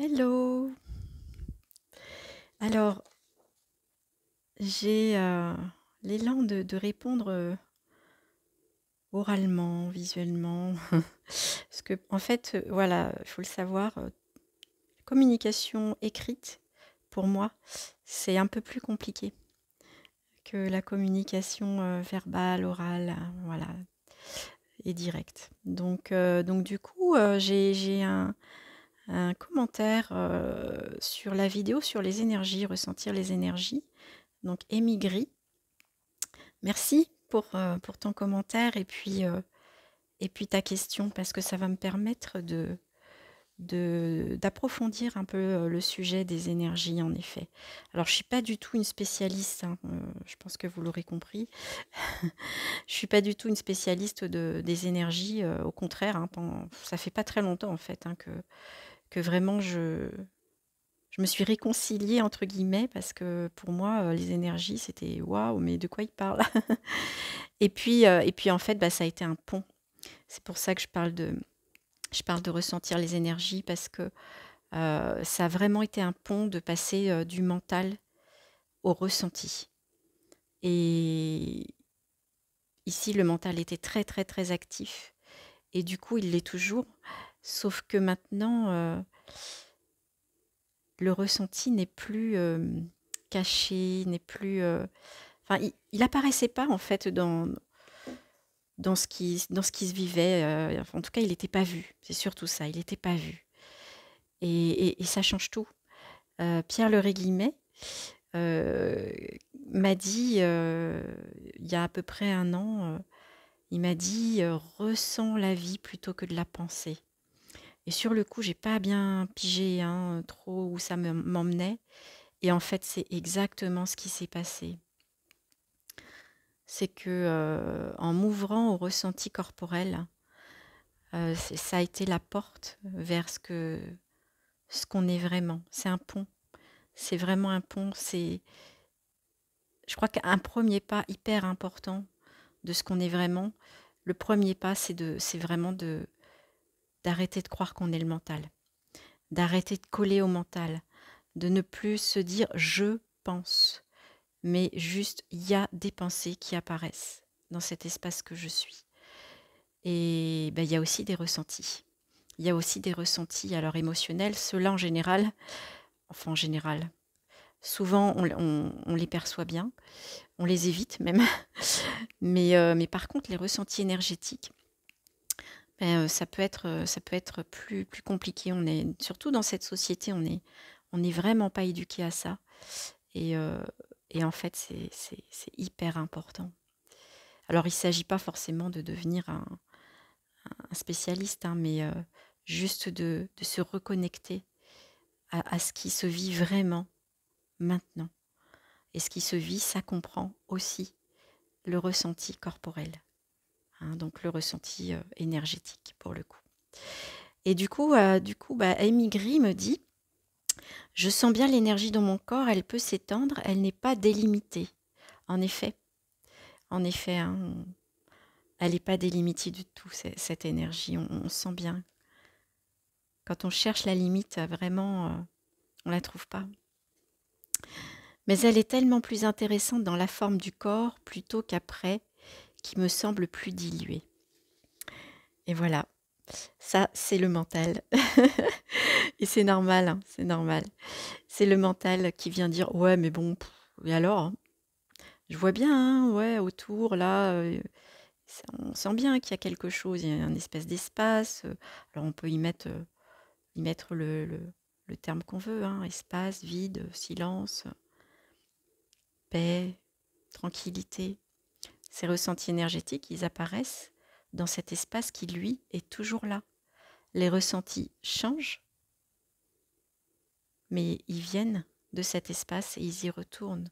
Hello. Alors, j'ai l'élan de répondre oralement, visuellement, parce que en fait, voilà, il faut le savoir, communication écrite, pour moi, c'est un peu plus compliqué que la communication verbale, orale, voilà, et directe. Donc du coup, j'ai un commentaire sur la vidéo sur les énergies, ressentir les énergies. Donc émigris. Merci pour ton commentaire et puis ta question parce que ça va me permettre d'approfondir un peu le sujet des énergies en effet. Alors je suis pas du tout une spécialiste, hein, je pense que vous l'aurez compris. Je suis pas du tout une spécialiste des énergies, au contraire, hein, ça fait pas très longtemps en fait hein, que vraiment je me suis réconciliée entre guillemets parce que pour moi les énergies c'était waouh mais de quoi il parle. Et puis en fait, bah, ça a été un pont. C'est pour ça que je parle de ressentir les énergies parce que ça a vraiment été un pont de passer du mental au ressenti. Et ici, le mental était très, très, très actif. Et du coup, il l'est toujours. Sauf que maintenant, le ressenti n'est plus caché, n'est plus... Enfin, il apparaissait pas en fait dans ce qui se vivait, en tout cas, il n'était pas vu. C'est surtout ça, il n'était pas vu. Et ça change tout. Pierre Le Guillemets euh, m'a dit, il y a à peu près un an, il m'a dit ressens la vie plutôt que de la penser. Et sur le coup, j'ai pas bien pigé hein, trop où ça m'emmenait. Et en fait, c'est exactement ce qui s'est passé. C'est que en m'ouvrant au ressenti corporel, ça a été la porte vers ce qu'on est vraiment. C'est un pont. C'est vraiment un pont. Je crois qu'un premier pas hyper important de ce qu'on est vraiment, le premier pas, c'est vraiment d'arrêter de croire qu'on est le mental, d'arrêter de coller au mental, de ne plus se dire je pense, mais juste il y a des pensées qui apparaissent dans cet espace que je suis. Et ben, il y a aussi des ressentis. Il y a aussi des ressentis alors émotionnels, ceux-là en général, enfin en général, souvent on les perçoit bien, on les évite même, mais par contre les ressentis énergétiques, ben, ça peut être plus compliqué. On est, surtout dans cette société, on est vraiment pas éduqué à ça. Et, euh, et en fait, c'est hyper important. Alors, il ne s'agit pas forcément de devenir un spécialiste, hein, mais juste de se reconnecter à ce qui se vit vraiment maintenant. Et ce qui se vit, ça comprend aussi le ressenti corporel, hein, donc le ressenti énergétique pour le coup. Et du coup bah, Amy Gris me dit, je sens bien l'énergie dans mon corps, elle peut s'étendre, elle n'est pas délimitée. En effet, en effet, hein, elle n'est pas délimitée du tout, cette énergie. On sent bien. Quand on cherche la limite, vraiment, on ne la trouve pas. Mais elle est tellement plus intéressante dans la forme du corps plutôt qu'après, qui me semble plus diluée. Et voilà, ça, c'est le mental. Et c'est normal, hein, c'est normal. C'est le mental qui vient dire, ouais, mais bon, et alors hein, je vois bien, hein, ouais, autour, là, on sent bien qu'il y a quelque chose, il y a un espèce d'espace. Alors on peut y mettre le terme qu'on veut, hein, espace, vide, silence, paix, tranquillité. Ces ressentis énergétiques, ils apparaissent dans cet espace qui, lui, est toujours là. Les ressentis changent, mais ils viennent de cet espace et ils y retournent.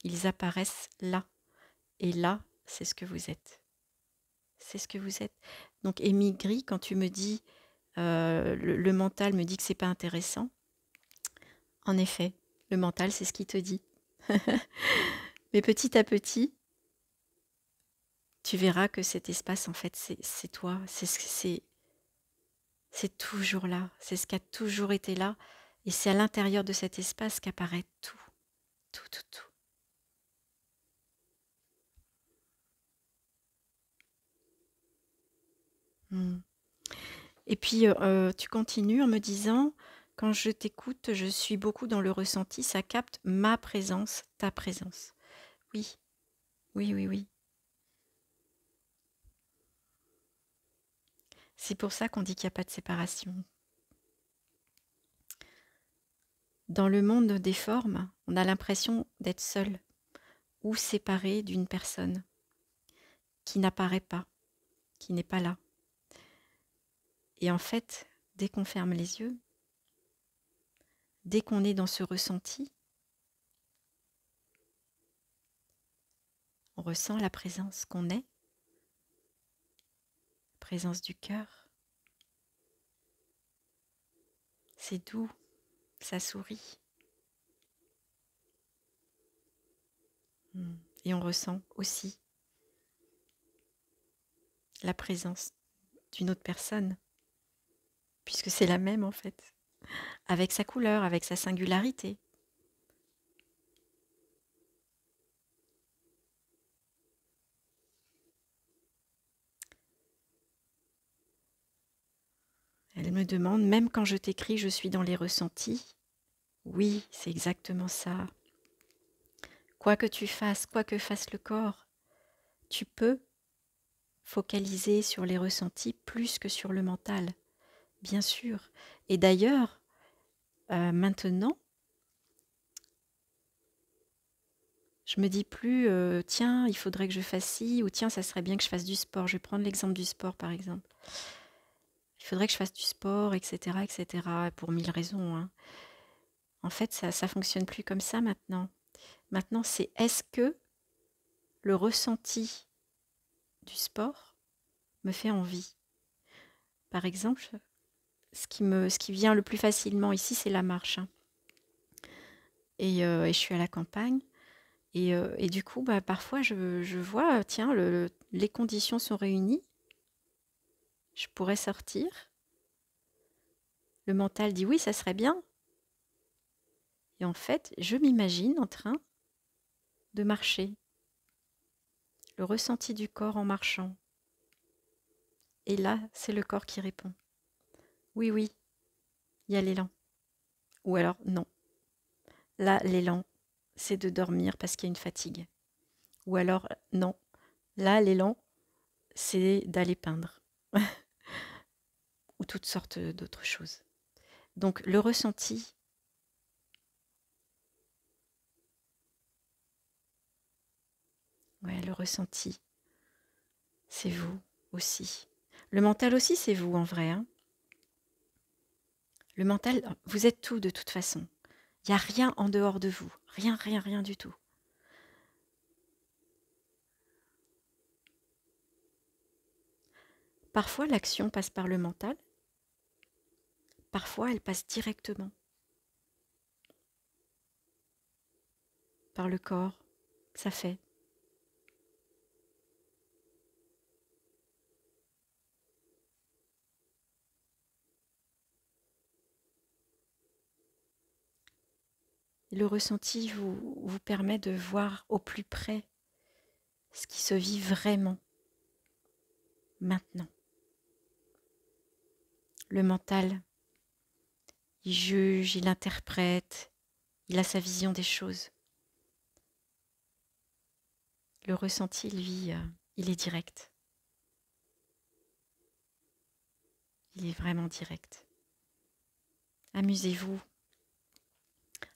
Ils apparaissent là. Et là, c'est ce que vous êtes. C'est ce que vous êtes. Donc, émigris, quand tu me dis, le mental me dit que c'est pas intéressant, en effet, le mental, c'est ce qu'il te dit. Mais petit à petit, tu verras que cet espace, en fait, c'est toi. C'est toujours là. C'est ce qui a toujours été là. Et c'est à l'intérieur de cet espace qu'apparaît tout, tout, tout, tout. Hmm. Et puis, tu continues en me disant, quand je t'écoute, je suis beaucoup dans le ressenti, ça capte ma présence, ta présence. Oui, oui, oui, oui. C'est pour ça qu'on dit qu'il n'y a pas de séparation. Dans le monde des formes, on a l'impression d'être seul ou séparé d'une personne qui n'apparaît pas, qui n'est pas là. Et en fait, dès qu'on ferme les yeux, dès qu'on est dans ce ressenti, on ressent la présence qu'on est, présence du cœur. C'est doux, ça sourit. Et on ressent aussi la présence d'une autre personne, puisque c'est la même en fait, avec sa couleur, avec sa singularité. Elle me demande, même quand je t'écris, je suis dans les ressentis. Oui, c'est exactement ça. Quoi que tu fasses, quoi que fasse le corps, tu peux focaliser sur les ressentis plus que sur le mental, bien sûr. Et d'ailleurs, maintenant, je me dis plus, tiens, il faudrait que je fasse ci, ou tiens, ça serait bien que je fasse du sport. Je vais prendre l'exemple du sport, par exemple. Il faudrait que je fasse du sport, etc., pour 1000 raisons. Hein. En fait, ça ne fonctionne plus comme ça maintenant. Maintenant, c'est est-ce que le ressenti du sport me fait envie? Par exemple, ce qui vient le plus facilement ici, c'est la marche. Hein. Et je suis à la campagne. Et du coup, bah, parfois, je vois, tiens, les conditions sont réunies. Je pourrais sortir. Le mental dit oui, ça serait bien. Et en fait, je m'imagine en train de marcher. Le ressenti du corps en marchant. Et là, c'est le corps qui répond. Oui, oui, il y a l'élan. Ou alors, non. Là, l'élan, c'est de dormir parce qu'il y a une fatigue. Ou alors, non. Là, l'élan, c'est d'aller peindre. Ou toutes sortes d'autres choses. Donc, le ressenti, ouais, le ressenti, c'est vous aussi. Le mental aussi, c'est vous en vrai. Hein. Le mental, vous êtes tout de toute façon. Il n'y a rien en dehors de vous. Rien, rien, rien du tout. Parfois, l'action passe par le mental. Parfois, elle passe directement par le corps. Ça fait. Le ressenti vous permet de voir au plus près ce qui se vit vraiment maintenant. Le mental, il juge, il interprète, il a sa vision des choses. Le ressenti, lui, il est direct. Il est vraiment direct. Amusez-vous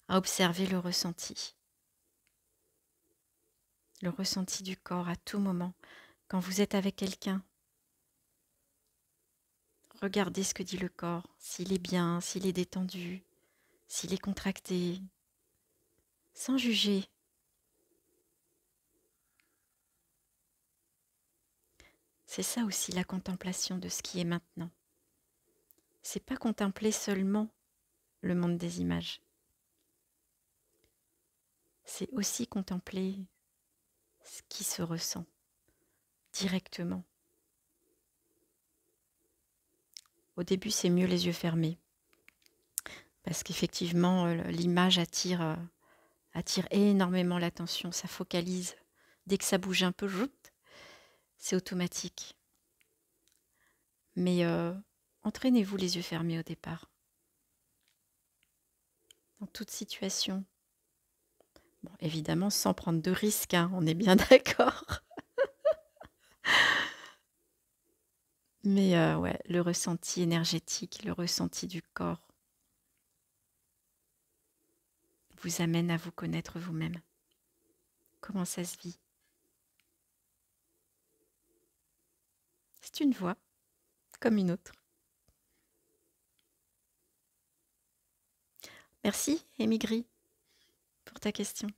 à observer le ressenti. Le ressenti du corps à tout moment. Quand vous êtes avec quelqu'un, regardez ce que dit le corps, s'il est bien, s'il est détendu, s'il est contracté, sans juger. C'est ça aussi la contemplation de ce qui est maintenant. C'est pas contempler seulement le monde des images. C'est aussi contempler ce qui se ressent directement. Au début, c'est mieux les yeux fermés. Parce qu'effectivement, l'image attire énormément l'attention, ça focalise. Dès que ça bouge un peu, joup, c'est automatique. Mais entraînez-vous les yeux fermés au départ, dans toute situation. Bon, évidemment, sans prendre de risques, hein, on est bien d'accord. Mais ouais, le ressenti énergétique, le ressenti du corps vous amène à vous connaître vous-même. Comment ça se vit? C'est une voie, comme une autre. Merci, Émigri, pour ta question.